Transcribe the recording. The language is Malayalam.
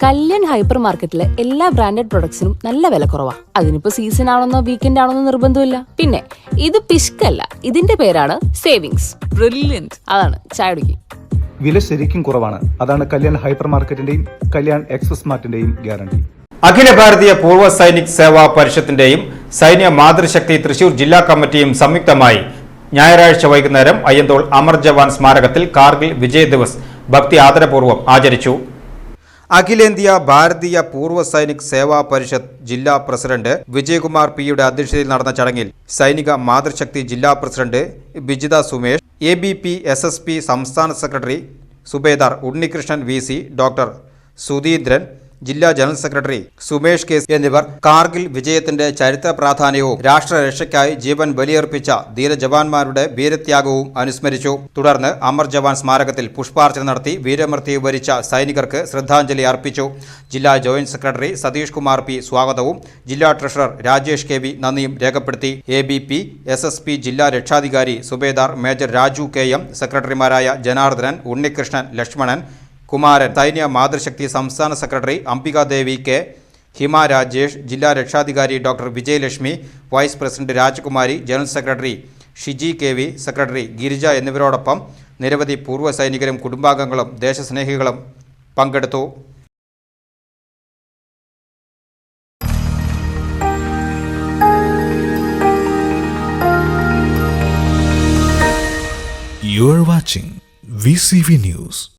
കല്യാൺ ഹൈപ്പർ മാർക്കറ്റിലെ എല്ലാ ബ്രാൻഡഡ് പ്രൊഡക്ട്സിനും നല്ല വില കുറവാ. അതിനിപ്പോ സീസൺ ആണെന്നോ വീക്കെൻഡ് ആണെന്നോ നിർബന്ധമില്ല. പിന്നെ ഇത് പിഷ്കല്ല, ഇതിന്റെ പേരാണ് സേവിങ്സ്. ബ്രില്യന്റ്. അതാണ് ചായ കുടിക്കും. വില ശരിക്കും കുറവാണ്. അതാണ് കല്യാൺ ഹൈപ്പർ മാർക്കറ്റിന്റെയും കല്യാൺ എക്സ്പ്രസ് മാർട്ടിന്റെയും ഗ്യാരണ്ടി. അഖില ഭാരതീയ പൂർവ്വ സൈനിക് സേവാ പരിഷത്തിന്റെയും സൈന്യ മാതൃശക്തി തൃശൂർ ജില്ലാ കമ്മിറ്റിയും സംയുക്തമായി ഞായറാഴ്ച വൈകുന്നേരം അയ്യന്തോൾ അമർ ജവാൻ സ്മാരകത്തിൽ കാർഗിൽ വിജയ് ദിവസ് ഭക്തി ആദരപൂർവ്വം ആചരിച്ചു. അഖിലേന്ത്യാ ഭാരതീയ പൂർവ്വ സൈനിക് സേവാ പരിഷത്ത് ജില്ലാ പ്രസിഡന്റ് വിജയകുമാർ പിയുടെ അധ്യക്ഷതയിൽ നടന്ന ചടങ്ങിൽ സൈനിക മാതൃശക്തി ജില്ലാ president Bijitha Sumesh, ABP SSP സംസ്ഥാന secretary Subedar Unnikrishnan VC, doctor Sudheendran, ജില്ലാ ജനറൽ സെക്രട്ടറി സുമേഷ് KC എന്നിവർ കാർഗിൽ വിജയത്തിന്റെ ചരിത്ര പ്രാധാന്യവും രാഷ്ട്രരക്ഷയ്ക്കായി ജീവൻ ബലിയർപ്പിച്ച ധീരജവാന്മാരുടെ വീരത്യാഗവും അനുസ്മരിച്ചു. തുടർന്ന് അമർ ജവാൻ സ്മാരകത്തിൽ പുഷ്പാർച്ചന നടത്തി വീരമൃത്യു വരിച്ച സൈനികർക്ക് ശ്രദ്ധാഞ്ജലി അർപ്പിച്ചു. ജില്ലാ joint secretary Satheesh Kumar P സ്വാഗതവും ജില്ലാ ട്രഷറർ രാജേഷ് KB നന്ദിയും രേഖപ്പെടുത്തി. ABP SSP ജില്ലാ രക്ഷാധികാരി സുബേദാർ മേജർ രാജു KM, സെക്രട്ടറിമാരായ ജനാർദ്ദനൻ, ഉണ്ണികൃഷ്ണൻ, ലക്ഷ്മണൻ, കുമാരൻ, സൈന്യ മാതൃശക്തി സംസ്ഥാന സെക്രട്ടറി അംബികാദേവി K, ഹിമ രാജേഷ്, ജില്ലാ രക്ഷാധികാരി ഡോക്ടർ വിജയലക്ഷ്മി, വൈസ് പ്രസിഡന്റ് രാജകുമാരി, general secretary Shiji KV, secretary Girija എന്നിവരോടൊപ്പം നിരവധി പൂർവ്വ സൈനികരും കുടുംബാംഗങ്ങളും ദേശസ്നേഹികളും പങ്കെടുത്തു. You are watching VCV News.